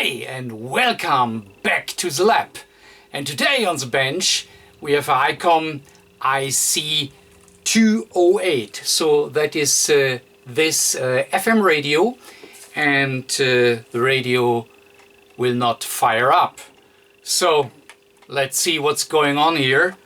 Hey, and welcome back to the lab. And today on the bench we have an ICOM IC-208. So that is this FM radio, and the radio will not fire up. So let's see what's going on here.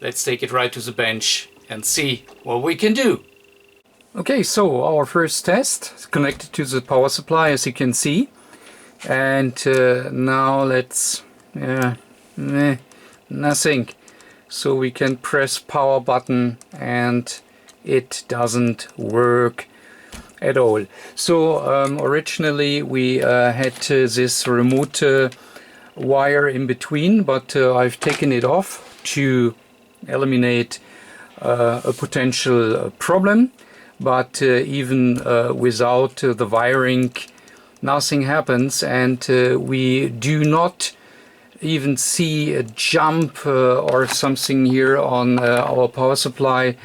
Let's take it right to the bench and see what we can do. Okay, so our first test is connected to the power supply, as you can see. And now let's nothing, so we can press power button and it doesn't work at all. So originally we had this remote wire in between, but I've taken it off to eliminate a potential problem. But even without the wiring, nothing happens, and we do not even see a jump or something here on our power supply.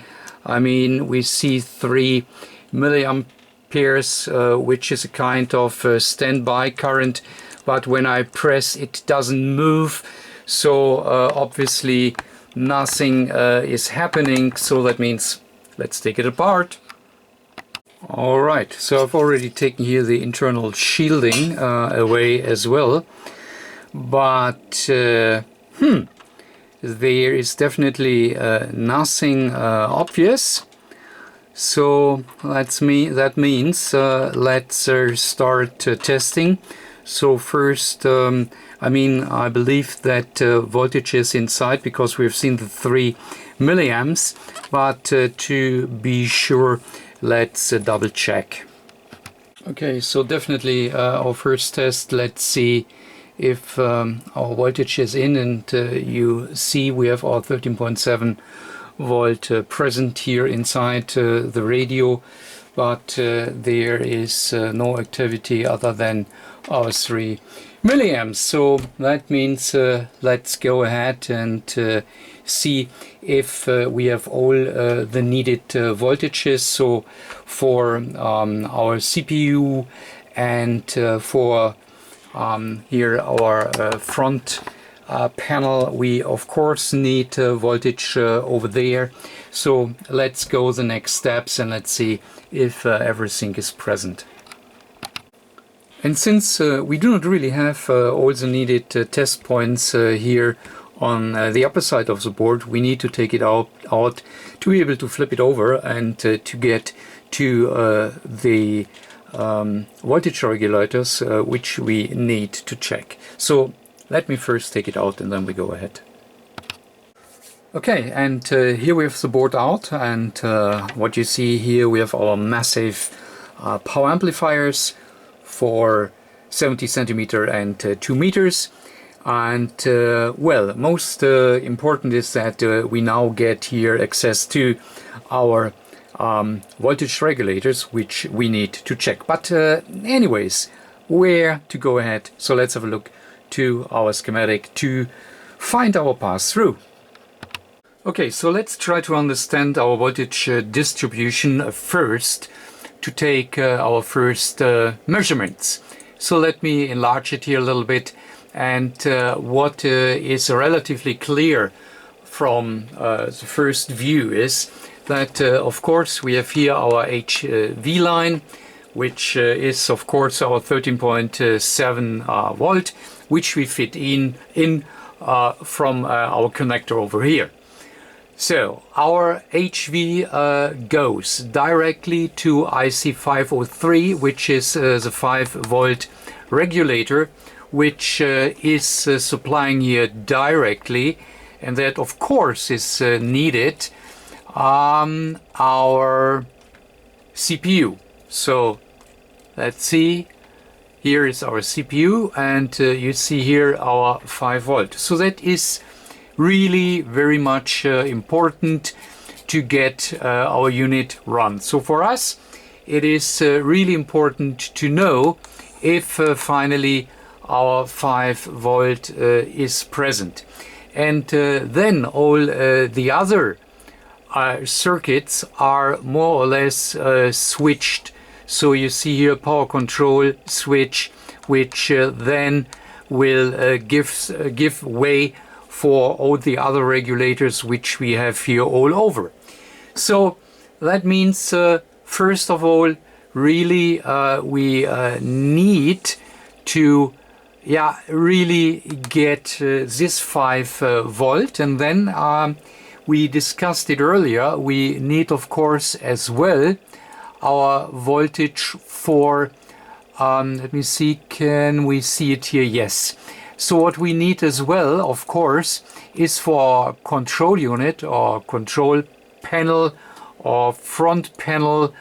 I mean, we see 3 milliamperes, which is a kind of standby current, but when I press it doesn't move, so obviously nothing is happening. So that means let's take it apart. Alright, so I've already taken here the internal shielding away as well, but there is definitely nothing obvious. So that means let's start testing. So first, I mean, I believe that voltage is inside because we've seen the 3 milliamps, but to be sure, let's double check. Okay, so definitely our first test. Let's see if our voltage is in, and you see we have our 13.7 volt present here inside the radio, but there is no activity other than our 3 milliamps. So that means let's go ahead and see if we have all the needed voltages. So for our CPU and for here our front panel, we of course need voltage over there. So let's go the next steps and let's see if everything is present. And since we do not really have all the needed test points here on the upper side of the board, we need to take it out to be able to flip it over and to get to the voltage regulators which we need to check. So let me first take it out and then we go ahead. Okay, and here we have the board out, and what you see here, we have our massive power amplifiers for 70 centimeter and 2 meters. And well, most important is that we now get here access to our voltage regulators, which we need to check. But anyways, where to go ahead? So let's have a look to our schematic to find our pass through. Okay, so let's try to understand our voltage distribution first to take our first measurements. So let me enlarge it here a little bit. And what is relatively clear from the first view is that of course we have here our HV line, which is of course our 13.7 volt, which we fit in from our connector over here. So our HV goes directly to IC503, which is the 5 volt regulator, which is supplying here directly, and that of course is needed our CPU. So let's see, here is our CPU, and you see here our 5 volt. So that is really very much important to get our unit run. So for us it is really important to know if finally our 5 volt is present, and then all the other circuits are more or less switched So you see here power control switch, which then will give way for all the other regulators which we have here all over. So that means first of all, really we need to really get this 5 volt, and then we discussed it earlier, we need of course as well our voltage for let me see, can we see it here? Yes. So what we need as well, of course, is for our control unit or control panel or front panel,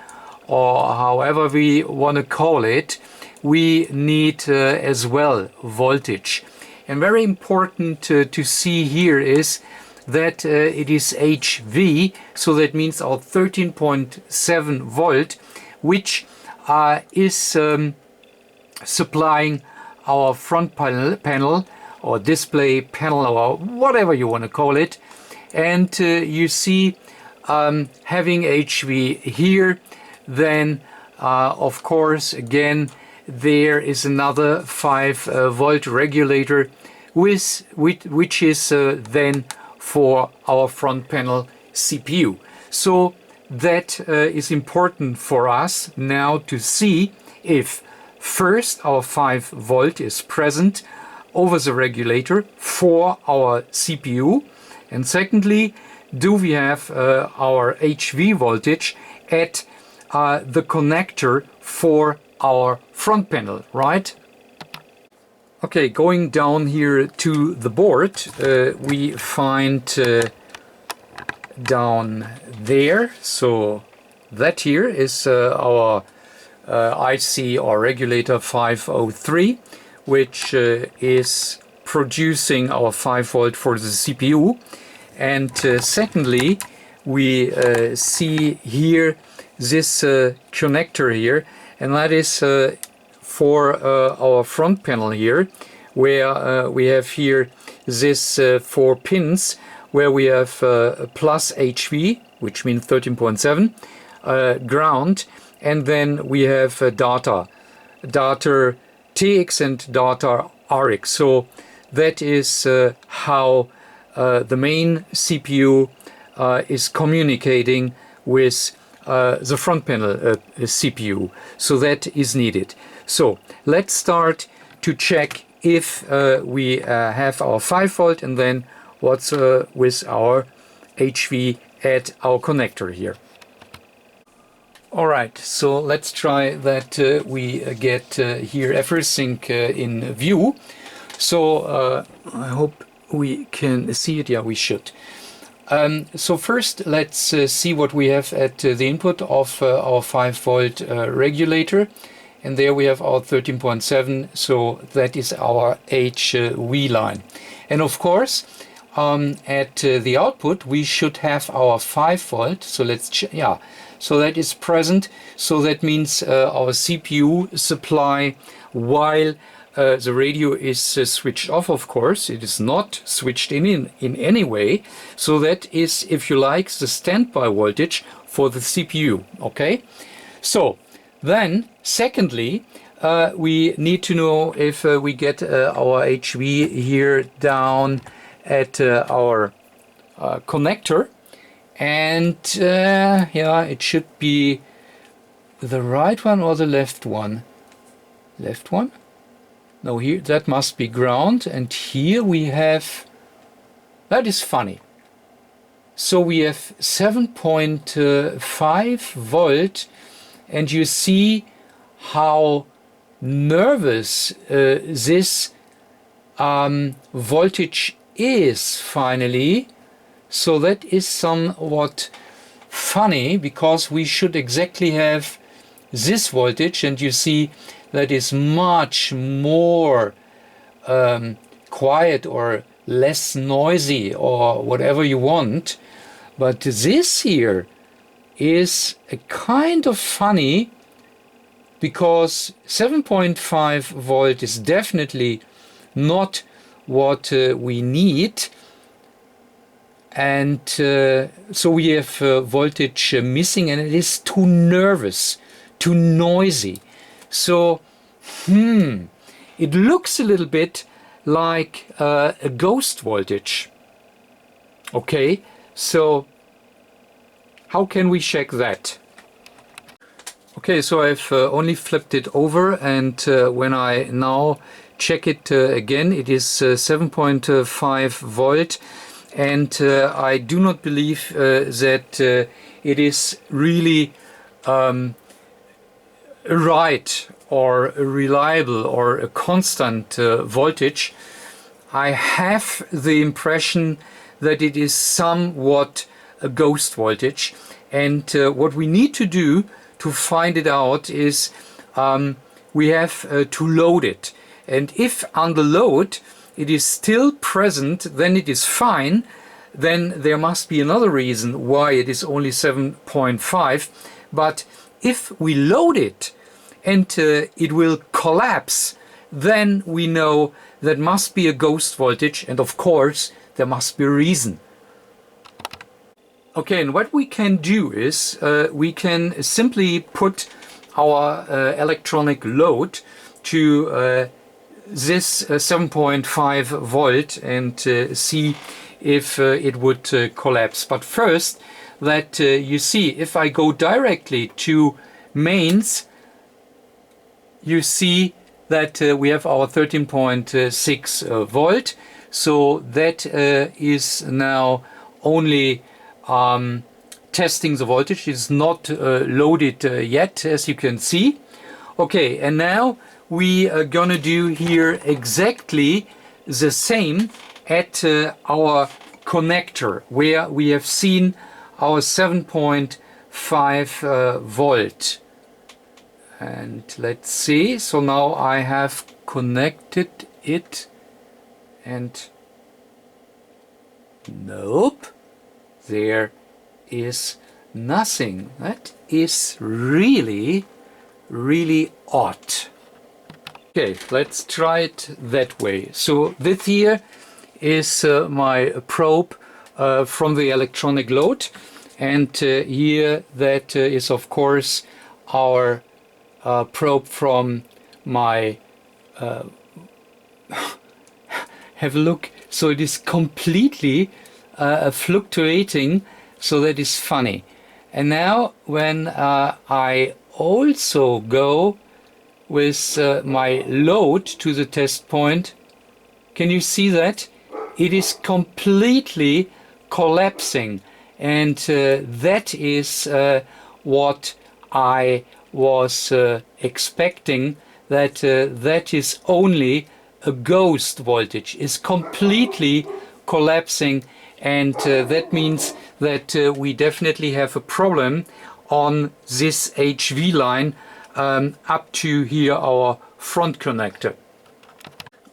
or however we want to call it, we need as well voltage. And very important to see here is that it is HV, so that means our 13.7 volt, which is supplying our front panel or display panel or whatever you want to call it. And you see having HV here, then of course again there is another 5 volt regulator which is then for our front panel CPU. So that is important for us now to see if first our 5 volt is present over the regulator for our CPU, and secondly, do we have our HV voltage at the connector for our front panel, right? Okay, going down here to the board, we find down there, so that here is our IC or regulator 503, which is producing our 5 volt for the CPU. And secondly, we see here this connector here, and that is for our front panel here, where we have here this 4 pins, where we have plus HV, which means 13.7, ground, and then we have data TX and data RX. So that is how the main CPU is communicating with the front panel CPU. So that is needed. So let's start to check if we have our 5 volt and then what's with our HV at our connector here. Alright, so let's try that we get here everything in view. So I hope we can see it. Yeah, we should. So first let's see what we have at the input of our 5 volt regulator, and there we have our 13.7, so that is our HV line. And of course at the output we should have our 5 volt, so let's so that is present, so that means our CPU supply while the radio is switched off. Of course it is not switched in any way, so that is, if you like, the standby voltage for the CPU. Okay, so then secondly we need to know if we get our HV here down at our connector, and yeah, it should be the right one or the left one. Left one? No, here that must be ground, and here we have, that is funny. So we have 7.5 volt, and you see how nervous this voltage is finally. So that is somewhat funny, because we should exactly have this voltage, and you see that is much more quiet or less noisy or whatever you want. But this here is a kind of funny, because 7.5 volt is definitely not what we need. And so we have voltage missing, and it is too nervous too noisy. So, it looks a little bit like a ghost voltage. Okay, so how can we check that? Okay, so I've only flipped it over, and when I now check it again, it is 7.5 volt, and I do not believe that it is really right or reliable or a constant voltage. I have the impression that it is somewhat a ghost voltage, and what we need to do to find it out is we have to load it, and if under load it is still present, then it is fine. Then there must be another reason why it is only 7.5. But if we load it and it will collapse, then we know that must be a ghost voltage, and of course there must be a reason. Okay, and what we can do is we can simply put our electronic load to this 7.5 volt and see if it would collapse. But first, that you see, if I go directly to mains, you see that we have our 13.6 volt. So that is now only testing the voltage. It's not loaded yet, as you can see. Okay, and now we are gonna do here exactly the same at our connector, where we have seen our 7.5 volt. And let's see, so now I have connected it, and nope, there is nothing. That is really odd. Okay, let's try it that way. So this here is my probe from the electronic load, and here that is of course our probe from my have a look. So it is completely fluctuating, so that is funny. And now when I also go with my load to the test point, can you see that? It is completely collapsing, and that is what I was expecting, that that is only a ghost voltage, is completely collapsing, and that means that we definitely have a problem on this HV line up to here our front connector.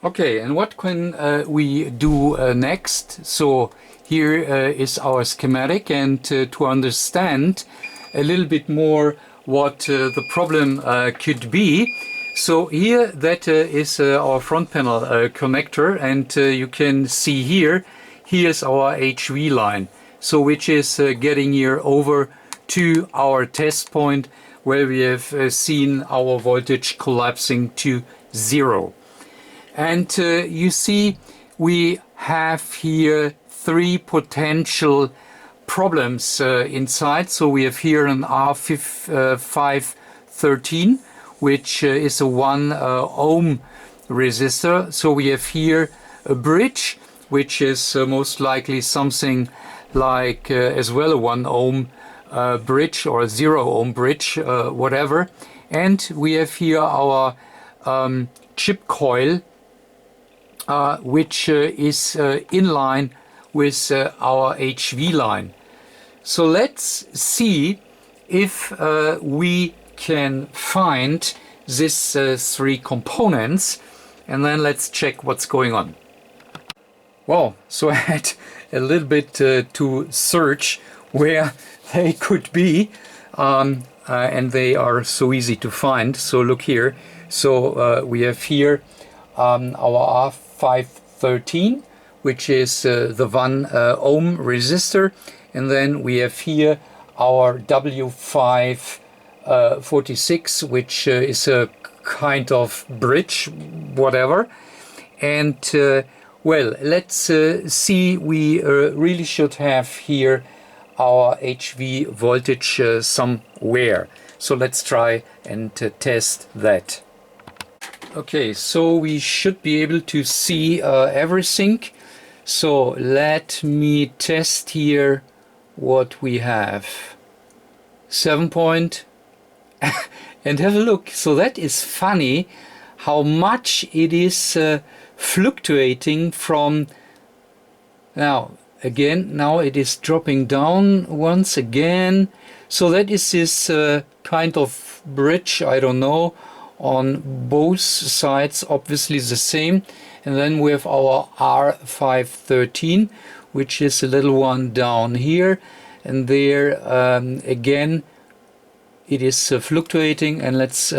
Okay, and what can we do next? So here is our schematic, and to understand a little bit more what the problem could be. So here that is our front panel connector, and you can see here, here's our HV line, so which is getting here over to our test point, where we have seen our voltage collapsing to 0. And you see we have here 3 potential problems inside. So we have here an R513, which is a 1 ohm resistor. So we have here a bridge, which is most likely something like as well a 1 ohm bridge or a 0 ohm bridge, whatever. And we have here our chip coil, which is in line with our HV line. So let's see if we can find these 3 components, and then let's check what's going on. Well, so I had a little bit to search where they could be, and they are so easy to find. So look here. So we have here our R513, which is the 1 ohm resistor, and then we have here our W5 46, which is a kind of bridge, whatever. And well, let's see, we really should have here our HV voltage somewhere. So let's try and test that. Okay, so we should be able to see everything. So let me test here what we have. 7 point. And have a look. So that is funny how much it is fluctuating from now. Again, now it is dropping down once again. So that is this kind of bridge, I don't know, on both sides, obviously the same. And then we have our R513, which is a little one down here. And there again, it is fluctuating. And let's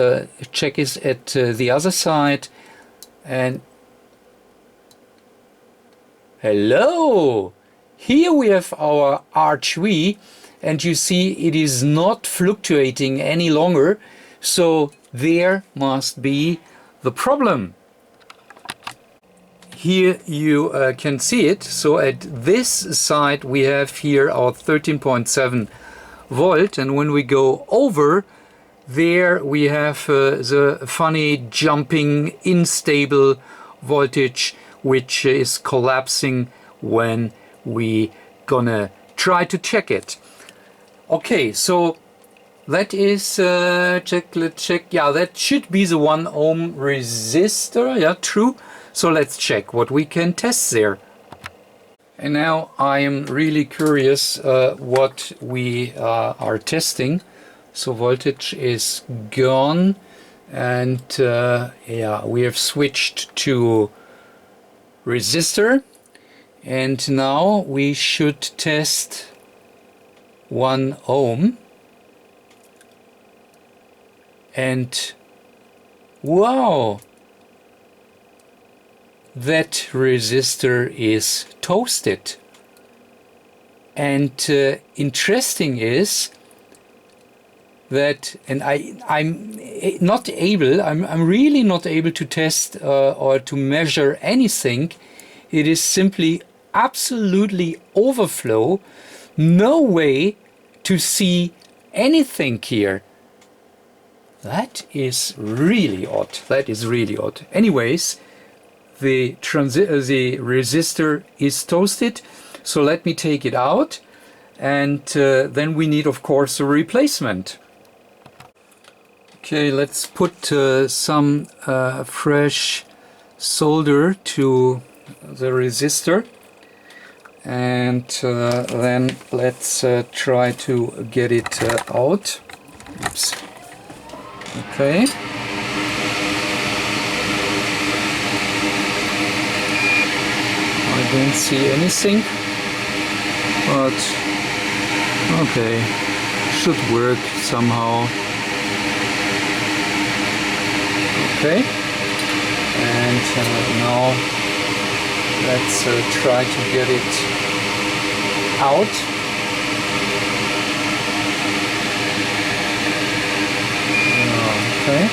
check it at the other side. And hello! Here we have our RHV, and you see it is not fluctuating any longer, so there must be the problem. Here you can see it. So at this side we have here our 13.7 volt, and when we go over there we have the funny jumping unstable voltage, which is collapsing when we gonna try to check it. Okay, so that is let's check. Yeah, that should be the 1 ohm resistor. Yeah, true. So let's check what we can test there. And now I am really curious what we are testing. So voltage is gone, and yeah, we have switched to resistor. And now we should test 1 ohm. And wow! That resistor is toasted. And interesting is that, and I'm not able, I'm really not able to test or to measure anything. It is simply absolutely overflow, no way to see anything here. That is really odd. That is really odd. Anyways, the resistor is toasted, so let me take it out, and then we need, of course, a replacement. Okay, let's put some fresh solder to the resistor. And then let's try to get it out. Oops. Okay. I don't see anything, but okay, should work somehow. Okay, and now let's try to get it out. Okay,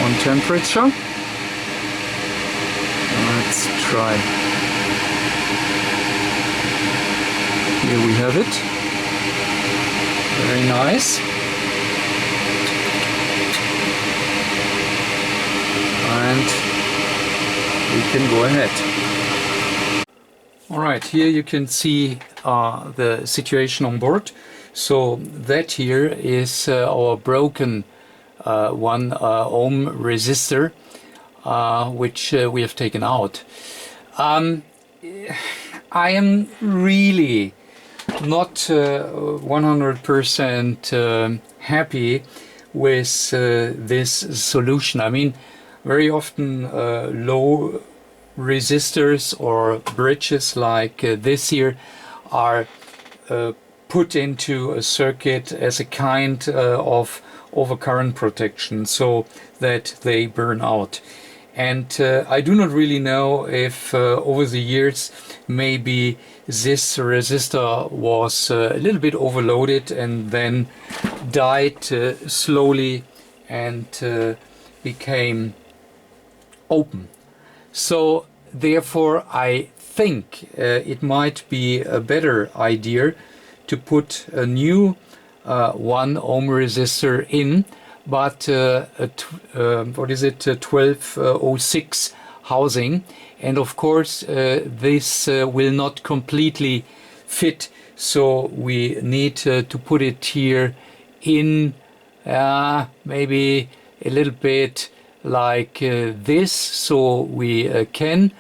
on temperature. Let's try. Here we have it. Very nice. And we can go ahead. Alright, here you can see the situation on board. So that here is our broken 1 ohm resistor, which we have taken out. I am really not 100% happy with this solution. I mean, very often low resistors or bridges like this here are put into a circuit as a kind of overcurrent protection so that they burn out. And I do not really know if over the years maybe this resistor was a little bit overloaded and then died slowly and became open. So therefore I think it might be a better idea to put a new 1 ohm resistor in, but what is it, 1206 housing, and of course this will not completely fit, so we need to put it here in maybe a little bit like this, so we can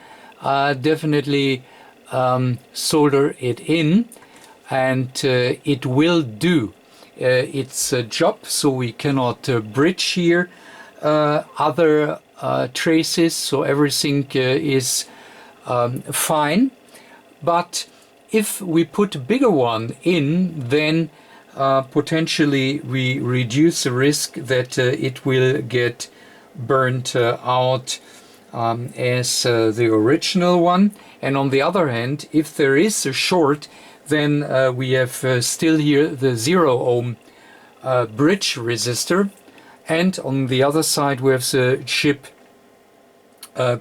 definitely solder it in, and it will do its job, so we cannot bridge here other traces, so everything is fine. But if we put a bigger one in, then potentially we reduce the risk that it will get burnt out as the original one. And on the other hand, if there is a short, then we have still here the 0 ohm bridge resistor, and on the other side we have the chip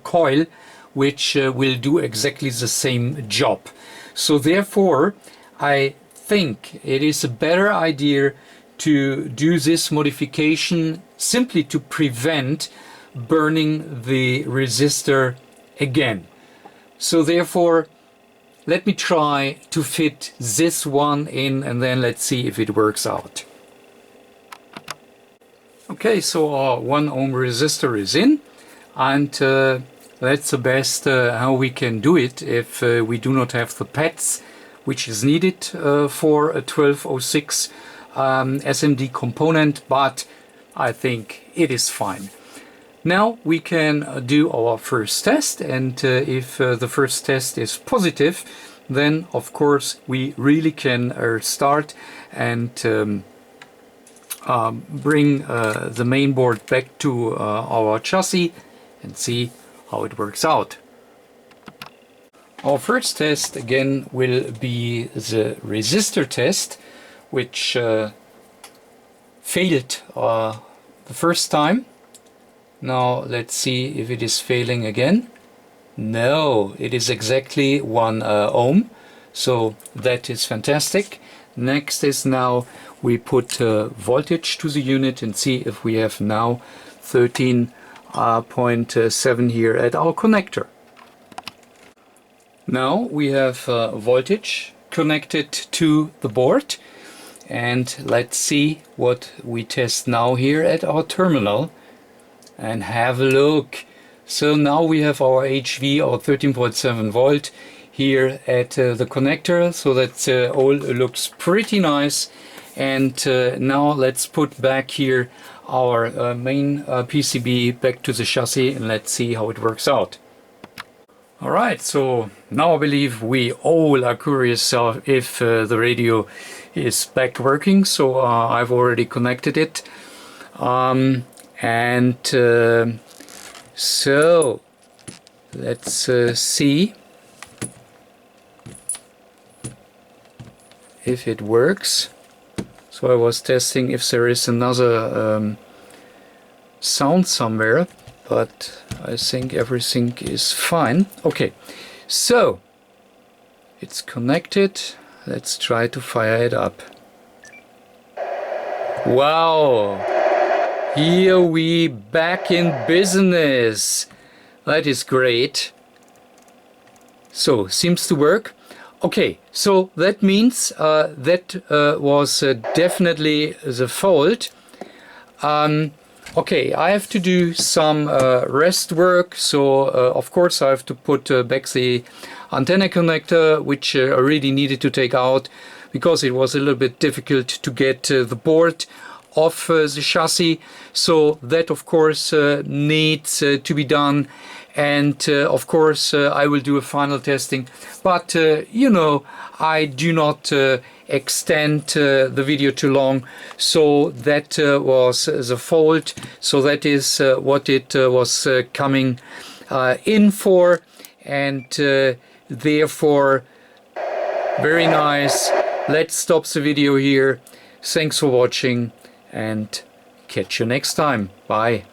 coil, which will do exactly the same job. So therefore I think it is a better idea to do this modification simply to prevent burning the resistor again. So therefore let me try to fit this one in, and then let's see if it works out. Okay, so our 1 ohm resistor is in, and that's the best how we can do it if we do not have the pads which is needed for a 1206 SMD component, but I think it is fine. Now we can do our first test, and if the first test is positive, then of course we really can start and bring the main board back to our chassis and see how it works out. Our first test again will be the resistor test, which failed the first time. Now let's see if it is failing again. No, it is exactly 1 ohm, so that is fantastic. Next is now we put voltage to the unit and see if we have now 13.7 here at our connector. Now we have voltage connected to the board, and let's see what we test now here at our terminal. And have a look. So now we have our HV, our 13.7 volt here at the connector, so that all looks pretty nice. And now let's put back here our main PCB back to the chassis, and let's see how it works out. Alright, so now I believe we all are curious if the radio is back working, so I've already connected it. And so let's see if it works. So I was testing if there is another sound somewhere, but I think everything is fine. Okay, so it's connected. Let's try to fire it up. Wow! Here we back in business. That is great. So seems to work. Okay, so that means that was definitely the fault. Okay, I have to do some rest work. So of course I have to put back the antenna connector, which I really needed to take out because it was a little bit difficult to get the board off the chassis, so that of course needs to be done. and of course I will do a final testing, but you know, I do not extend the video too long, so that was the fault. So that is what it was coming in for, and therefore very nice. Let's stop the video here. Thanks for watching and catch you next time. Bye.